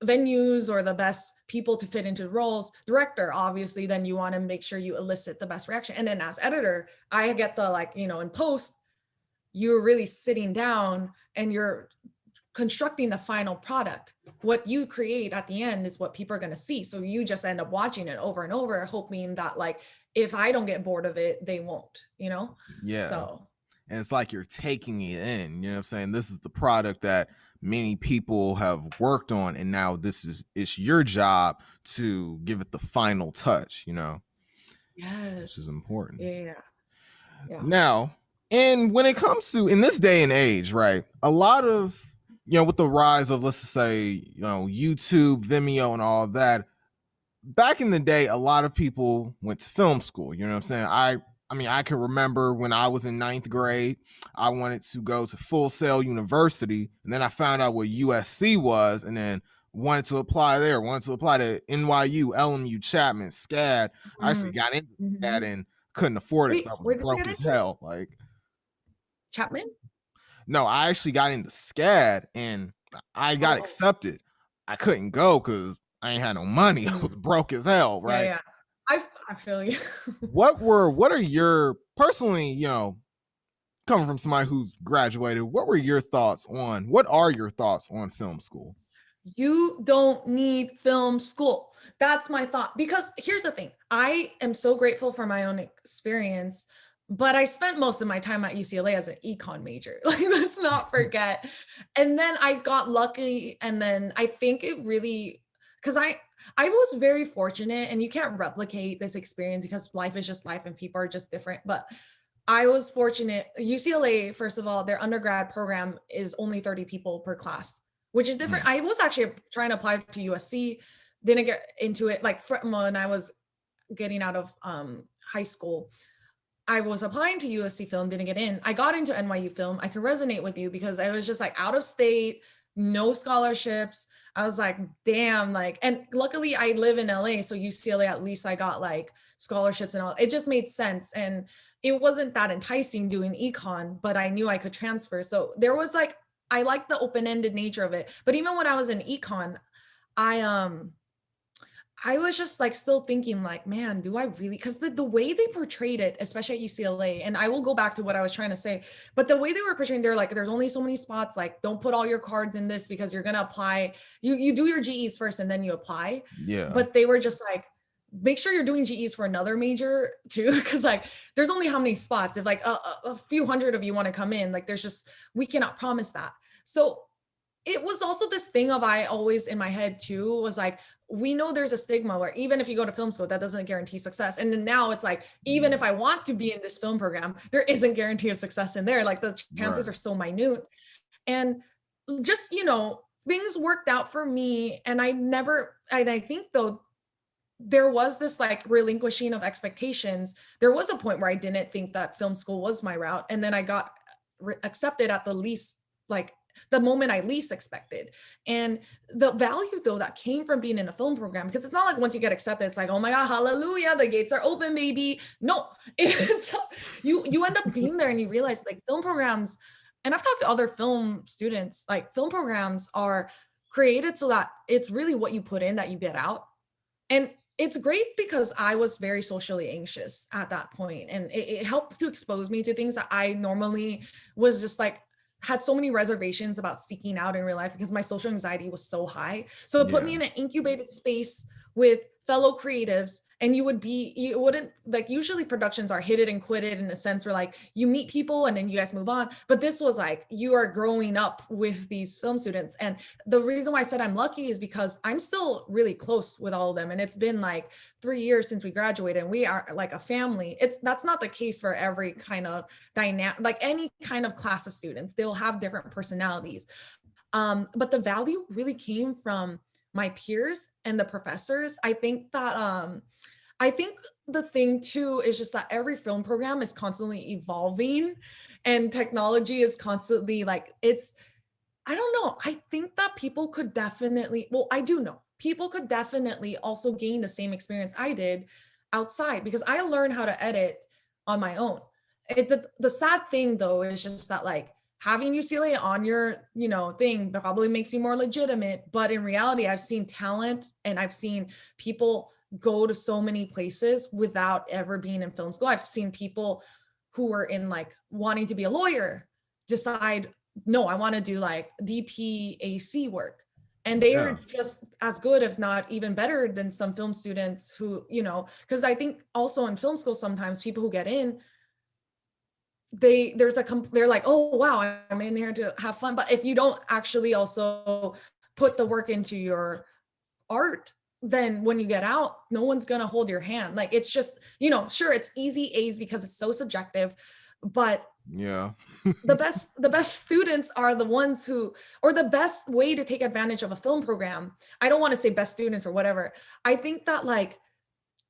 venues or the best people to fit into roles. Director, obviously, then you want to make sure you elicit the best reaction. And then as editor, I get the like, in post, you're really sitting down and you're constructing the final product. What you create at the end is what people are going to see. So you just end up watching it over and over, hoping that like if I don't get bored of it, they won't. Yeah. So And it's like you're taking it in, you know what I'm saying? This is the product that many people have worked on, and now it's your job to give it the final touch, which is yes. important. Yeah. Yeah. Now, and when it comes to in this day and age, right, a lot of with the rise of, let's say, YouTube, Vimeo, and all that, back in the day, a lot of people went to film school. You know what I'm saying? I mean, I can remember when I was in ninth grade, I wanted to go to Full Sail University, and then I found out what USC was, and then wanted to apply there, wanted to apply to NYU, LMU, Chapman, SCAD. I actually Mm. got into SCAD Mhm. and couldn't afford it because Wait, I was where did you broke get as into? hell. Like, Chapman? no, I actually got into SCAD and I got Oh. accepted. I couldn't go because I ain't had no money. I was Mm. broke as hell, Yeah, right? yeah. I feel you. What are your personally, coming from somebody who's graduated, what are your thoughts on film school? You don't need film school. That's my thought. Because here's the thing, I am so grateful for my own experience, but I spent most of my time at UCLA as an econ major. Like, let's not forget. And then I got lucky. And then I think it really, because I was very fortunate, and you can't replicate this experience because life is just life and people are just different. But I was fortunate. UCLA, first of all, their undergrad program is only 30 people per class, which is different. Mm, I was actually trying to apply to USC, didn't get into it. Like when I was getting out of high school, I was applying to USC Film, didn't get in. I got into NYU Film. I can resonate with you because I was just like out of state, no scholarships. I was like, damn, like, and luckily I live in LA, so UCLA, at least I got like scholarships and all. It just made sense. And it wasn't that enticing doing econ, but I knew I could transfer. So there was like, I like the open-ended nature of it. But even when I was in econ, I I was just like still thinking like, man, do I really? Because the way they portrayed it, especially at UCLA, and I will go back to what I was trying to say, but the way they were portraying, they're like, there's only so many spots. Like, don't put all your cards in this because you're gonna apply. You do your GEs first and then you apply. yeah. But they were just like, make sure you're doing GEs for another major too, because like there's only how many spots. If like a few hundred of you want to come in, like there's just we cannot promise that. So it was also this thing of I always in my head too was like, we know there's a stigma where even if you go to film school, that doesn't guarantee success. And then now it's like, even if I want to be in this film program, there isn't guarantee of success in there. Like the chances Right. are so minute. And just, things worked out for me. And I think though, there was this like relinquishing of expectations. There was a point where I didn't think that film school was my route. And then I got accepted at the least, like the moment I least expected. And the value though that came from being in a film program, because it's not like once you get accepted, it's like, oh my God, hallelujah, the gates are open, baby. No, it's you end up being there and you realize like film programs, and I've talked to other film students, like film programs are created so that it's really what you put in that you get out. And it's great because I was very socially anxious at that point, and it helped to expose me to things that I normally was just like had so many reservations about seeking out in real life because my social anxiety was so high. So it put Yeah. me in an incubated space with fellow creatives, and you wouldn't like, usually productions are hit it and quit it in a sense where like you meet people and then you guys move on, but this was like you are growing up with these film students. And the reason why I said I'm lucky is because I'm still really close with all of them, and it's been like 3 years since we graduated and we are like a family. That's not the case for every kind of dynamic, like any kind of class of students, they'll have different personalities. But the value really came from my peers and the professors. I think the thing too is just that every film program is constantly evolving, and technology is constantly like, I don't know. I think that people could definitely, well, I do know people could definitely also gain the same experience I did outside, because I learned how to edit on my own. The sad thing though is just that like having UCLA on your, thing probably makes you more legitimate. But in reality, I've seen talent and I've seen people go to so many places without ever being in film school. I've seen people who were in like wanting to be a lawyer decide, no, I want to do like DPAC work. And they are Yeah. just as good, if not even better than some film students who, because I think also in film school, sometimes people who get in, they're like, oh wow, I'm in here to have fun. But if you don't actually also put the work into your art, then when you get out, no one's gonna hold your hand. Like it's just, sure, it's easy A's because it's so subjective, but Yeah. the best students are the ones who, or the best way to take advantage of a film program. I don't want to say best students or whatever. I think that like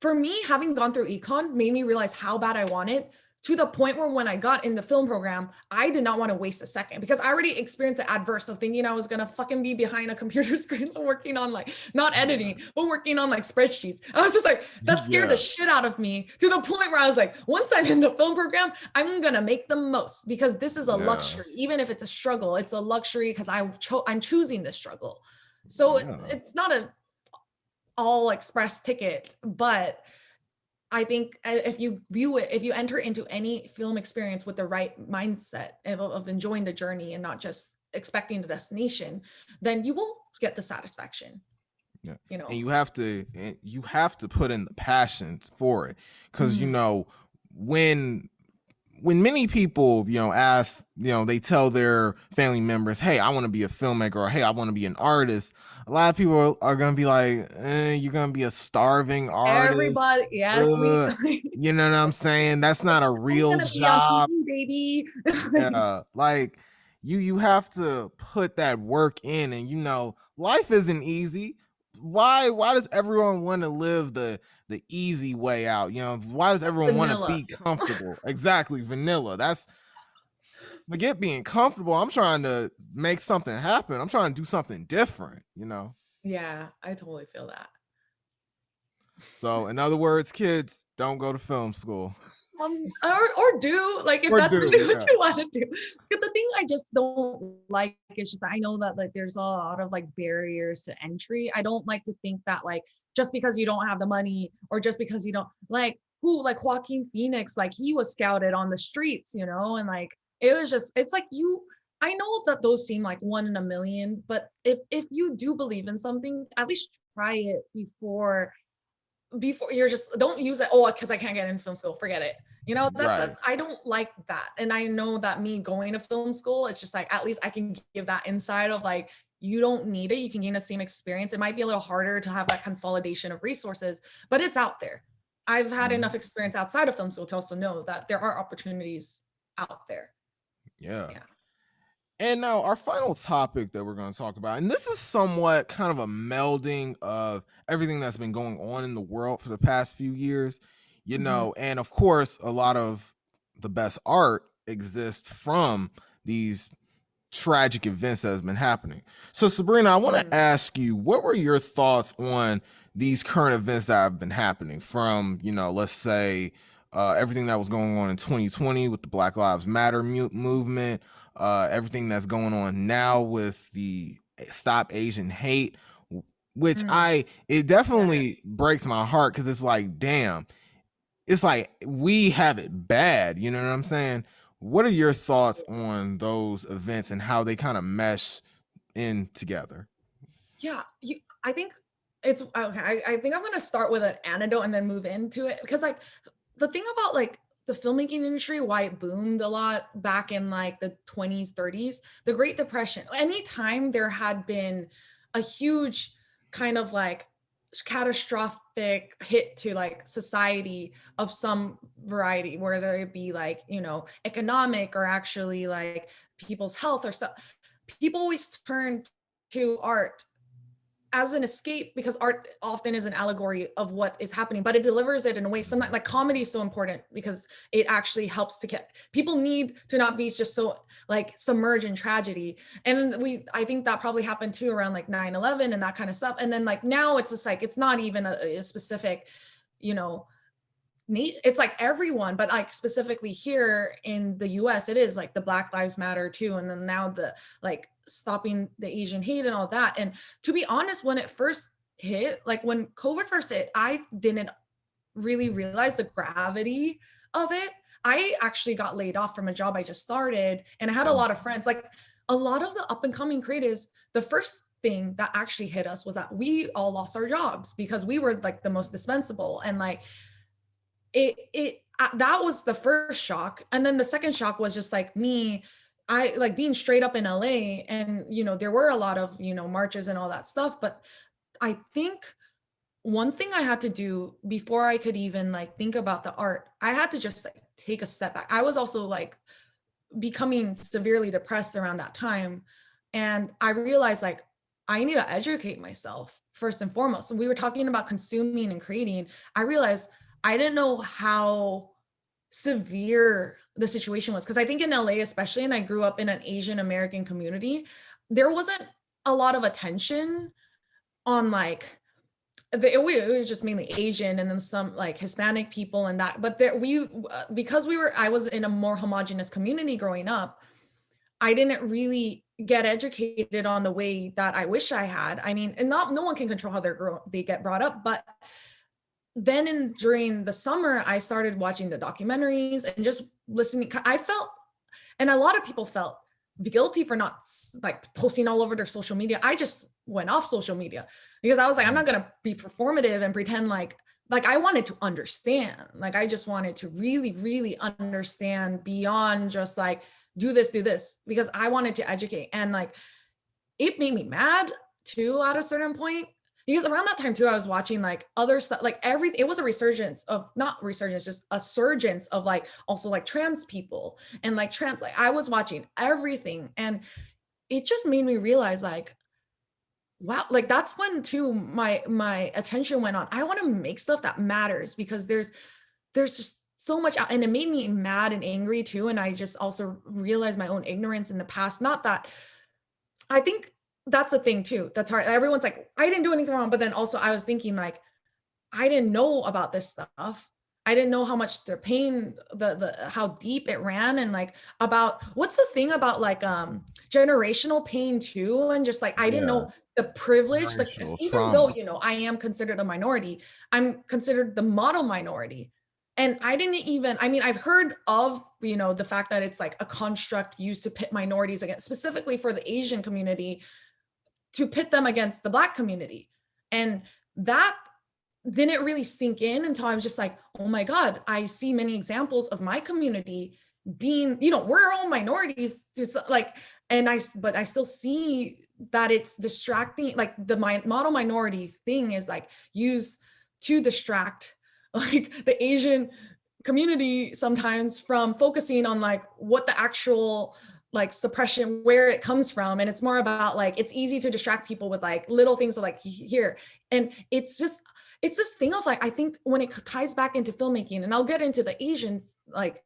for me, having gone through econ made me realize how bad I want it, to the point where when I got in the film program, I did not want to waste a second because I already experienced the adverse of thinking I was going to fucking be behind a computer screen working on like, not editing, but working on like spreadsheets. I was just like, that scared the Yeah. shit out of me, to the point where I was like, once I'm in the film program, I'm going to make the most, because this is a Yeah. luxury. Even if it's a struggle, it's a luxury because I'm choosing this struggle. So Yeah. it's not a all express ticket, but I think if you view it, if you enter into any film experience with the right mindset of enjoying the journey and not just expecting the destination, then you will get the satisfaction, Yeah. you And know. you have to put in the passion for it. Cause Mhm. when when many people, ask, they tell their family members, hey, I want to be a filmmaker, or hey, I want to be an artist. A lot of people are going to be like, you're going to be a starving artist. Everybody, yes, we. Uh, you know what I'm saying? That's not a I'm real gonna be on job. TV, baby. Yeah, like you have to put that work in, and life isn't easy. Why does everyone want to live the easy way out? Why does everyone want to Vanilla. be comfortable? Exactly, vanilla. That's forget being comfortable. I'm trying to make something happen. I'm trying to do something different. Yeah, I totally feel that. So, in other words, kids, don't go to film school. Or do, like, if Or that's do, really what yeah. you want to do. But the thing I just don't like is just, I know that like there's a lot of like barriers to entry. I don't like to think that like just because you don't have the money, or just because you don't like, who like Joaquin Phoenix, like he was scouted on the streets, and like it was just, it's like you, I know that those seem like one in a million, but if you do believe in something, at least try it before you're just, don't use it, oh, because I can't get into film school, forget it. That Right. I don't like that. And I know that me going to film school, it's just like at least I can give that insight of like, you don't need it, you can gain the same experience. It might be a little harder to have that consolidation of resources, but it's out there. I've had enough Mhm. experience outside of film school to also know that there are opportunities out there. Yeah. Yeah. And now our final topic that we're going to talk about, and this is somewhat kind of a melding of everything that's been going on in the world for the past few years, Mhm. and of course, a lot of the best art exists from these tragic events that has been happening. So, Sabrina, I want to Mm. ask you, what were your thoughts on these current events that have been happening from, let's say, everything that was going on in 2020 with the Black Lives Matter movement, everything that's going on now with the Stop Asian Hate, which Mm. it Yeah. definitely breaks my heart because it's like, damn, it's like we have it bad. You know what I'm saying? What are your thoughts on those events and how they kind of mesh in together? Yeah, I think it's okay. I think I'm gonna start with an anecdote and then move into it, because like the thing about like the filmmaking industry, why it boomed a lot back in like the 20s, 30s, the Great Depression. Anytime there had been a huge kind of like catastrophic hit to like society of some variety, whether it be like, economic or actually like people's health or stuff, people always turn to art as an escape, because art often is an allegory of what is happening, but it delivers it in a way. Sometimes like comedy is so important because it actually helps to get people need to not be just so like submerged in tragedy. And I think that probably happened too around like 9/11 and that kind of stuff. And then like now it's just like, it's not even a specific, you know it's like everyone, but like specifically here in the US, it is like the Black Lives Matter too. And then now the like stopping the Asian hate and all that. And to be honest, when it first hit, like when COVID first hit, I didn't really realize the gravity of it. I actually got laid off from a job I just started, and I had a Mm. lot of friends. Like a lot of the up and coming creatives, the first thing that actually hit us was that we all lost our jobs because we were like the most dispensable. And like that was the first shock. And then the second shock was just like me, I like being straight up in LA, and there were a lot of marches and all that stuff. But I think one thing I had to do before I could even like think about the art, I had to just like take a step back. I was also like becoming severely depressed around that time. And I realized like I need to educate myself first and foremost. And we were talking about consuming and creating. I realized I didn't know how severe the situation was. Because I think in LA, especially, and I grew up in an Asian American community, there wasn't a lot of attention on like it was just mainly Asian and then some like Hispanic people and that. But there we because I was in a more homogenous community growing up, I didn't really get educated on the way that I wish I had. I mean, and no one can control how they get brought up, but then during the summer, I started watching the documentaries and just listening. I felt, and a lot of people felt guilty for not like posting all over their social media. I just went off social media because I was like, I'm not gonna be performative and pretend like I wanted to understand. Like I just wanted to really, really understand beyond just like do this because I wanted to educate. And like it made me mad too at a certain point because around that time too I was watching like other stuff, like everything. It was a resurgence of, not resurgence, just a surgence of like also like trans people and like trans, like I was watching everything, and it just made me realize like wow, like that's when too my attention went on, I want to make stuff that matters because there's just so much out. And it made me mad and angry too. And I just also realized my own ignorance in the past. Not that, I think that's a thing too. That's hard. Everyone's like, I didn't do anything wrong. But then also I was thinking like, I didn't know about this stuff. I didn't know how much their pain, the how deep it ran, and like about what's the thing about like generational pain too. And just like I didn't Yeah. know the privilege, like Generational even though trauma. I am considered a minority, I'm considered the model minority. And I didn't even, I mean, I've heard of, the fact that it's like a construct used to pit minorities against, specifically for the Asian community, to pit them against the Black community. And that didn't really sink in until I was just like, oh my God, I see many examples of my community being, we're all minorities, just like, but I still see that it's distracting. Like the model minority thing is like used to distract like the Asian community sometimes from focusing on like what the actual like suppression, where it comes from. And it's more about like, it's easy to distract people with like little things like here. And it's this thing of like, I think when it ties back into filmmaking, and I'll get into the Asian, like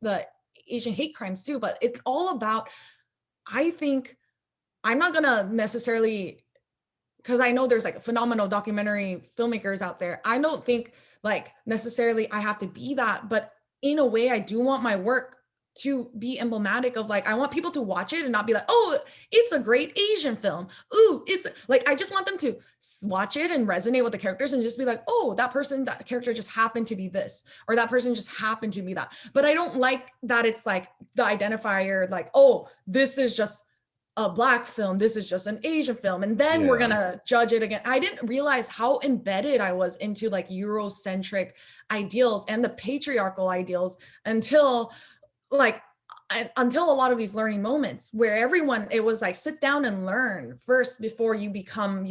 the Asian hate crimes too, but it's all about, I think I'm not gonna necessarily, because I know there's like phenomenal documentary filmmakers out there. I don't think like necessarily I have to be that, but in a way, I do want my work to be emblematic of like, I want people to watch it and not be like, oh, it's a great Asian film. Ooh, it's like, I just want them to watch it and resonate with the characters and just be like, oh, that character just happened to be this, or that person just happened to be that. But I don't like that it's like the identifier, like, oh, this is just a Black film, this is just an Asian film, and then we're Yeah. gonna judge it again. I didn't realize how embedded I was into like Eurocentric ideals and the patriarchal ideals until like until a lot of these learning moments where everyone, it was like sit down and learn first before you become,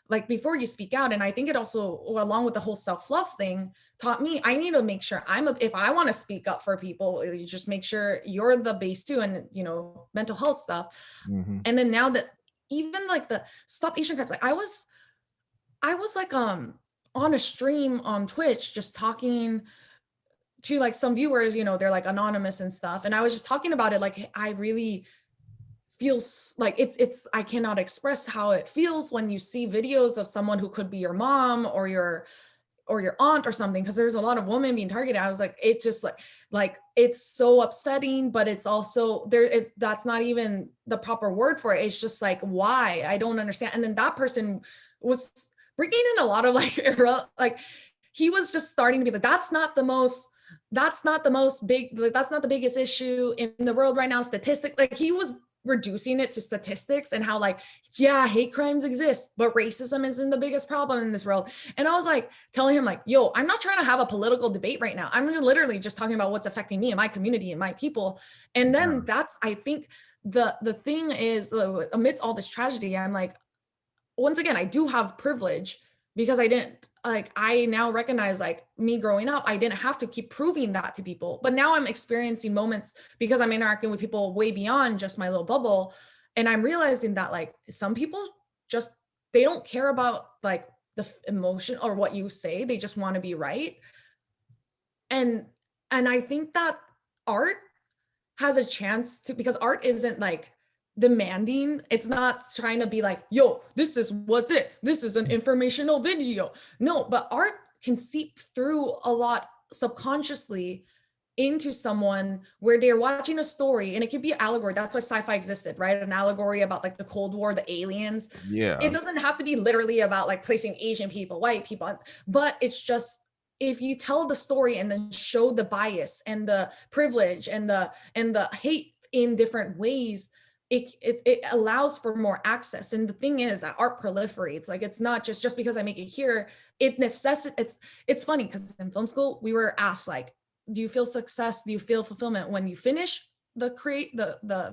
like before you speak out. And I think it also, along with the whole self-love thing, taught me I need to make sure if I want to speak up for people, you just make sure you're the base too, and mental health stuff. Hmm. And then now that even like the Stop Asian Crimes, like I was like on a stream on Twitch just talking to like some viewers, they're like anonymous and stuff, and I was just talking about it, like I really feels like it's I cannot express how it feels when you see videos of someone who could be your mom or your or your aunt or something, because there's a lot of women being targeted. I was like, it just like it's so upsetting, but it's also that's not even the proper word for it. It's just like, why? I don't understand. And then that person was bringing in a lot of like like he was just starting to be like, that's not the most big, like, that's not the biggest issue in the world right now, statistic. Like he was reducing it to statistics and how like, yeah, hate crimes exist, but racism isn't the biggest problem in this world. And I was like telling him like, yo, I'm not trying to have a political debate right now. I'm literally just talking about what's affecting me and my community and my people. And then that's, I think the thing is, amidst all this tragedy, I'm like, once again, I do have privilege because I now recognize like me growing up, I didn't have to keep proving that to people. But now I'm experiencing moments because I'm interacting with people way beyond just my little bubble. And I'm realizing that like some people just, they don't care about like the emotion or what you say. They just want to be right. And I think that art has a chance to, because art isn't like demanding. It's not trying to be like, yo, this is what's it. This is an informational video. No, but art can seep through a lot subconsciously into someone where they're watching a story, and it could be an allegory. That's why sci-fi existed, right? An allegory about like the Cold War, the aliens. Yeah. It doesn't have to be literally about like placing Asian people, white people, but it's just, if you tell the story and then show the bias and the privilege and the hate in different ways, it allows for more access. And the thing is that art proliferates. Like it's not just because I make it here, it necessitates. It's funny because in film school we were asked like, do you feel success, do you feel fulfillment when you finish the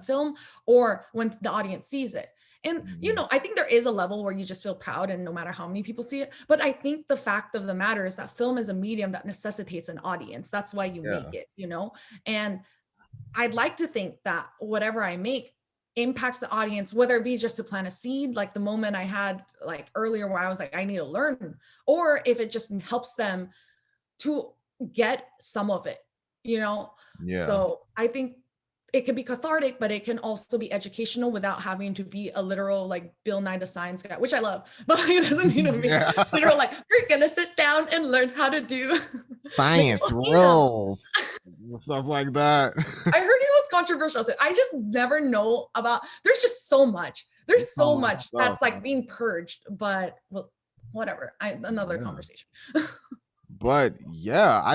film or when the audience sees it? And you know, I think there is a level where you just feel proud, and no matter how many people see it. But I think the fact of the matter is that film is a medium that necessitates an audience. That's why you make it, you know? And I'd like to think that whatever I make impacts the audience, whether it be just to plant a seed, like the moment I had like earlier where I was like, I need to learn, or if it just helps them to get some of it, you know? Yeah. So I think it can be cathartic, but it can also be educational without having to be a literal like Bill Nye the Science Guy, which I love, but it doesn't need to be literal like, we're gonna sit down and learn how to do science rules, stuff like that. I heard it was controversial too. I just never know about, there's just so much. There's so much stuff, that's like being purged, but well, whatever. Another conversation. But yeah,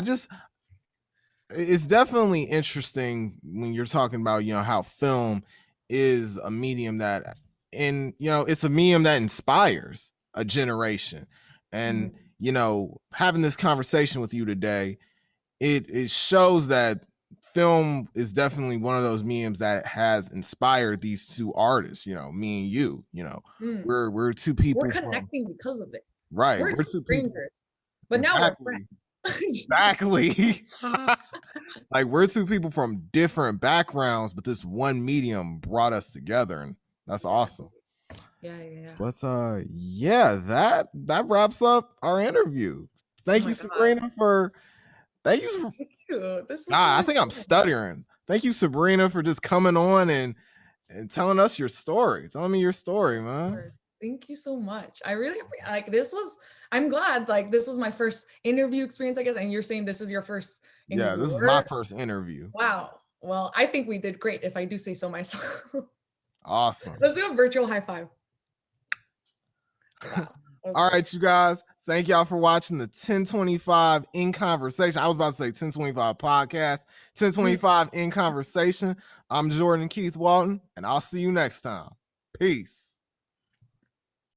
it's definitely interesting when you're talking about, you know, how film is a medium that, and you know, it's a medium that inspires a generation. And you know, having this conversation with you today, it shows that film is definitely one of those mediums that has inspired these two artists, you know, me and you, you know. We're two people, we're connecting because of it, right? We're two strangers, but exactly. now we're friends. Exactly. Like we're two people from different backgrounds, but this one medium brought us together, and that's awesome. Yeah. But yeah, that wraps up our interview. Thank you, Sabrina, for thank you. This is God, I think I'm stuttering. Thank you, Sabrina, for just coming on and telling us your story. Telling me your story, man. Thank you so much. I really like this was, I'm glad like this was my first interview experience, I guess. And you're saying this is your first interview. Yeah, this is my first interview. Wow. Well, I think we did great, if I do say so myself. Awesome. Let's do a virtual high five. Wow. All right, you guys. Thank y'all for watching the 1025 In Conversation. I was about to say 1025 podcast, 1025 In Conversation. I'm Jordan Keith Walton, and I'll see you next time. Peace.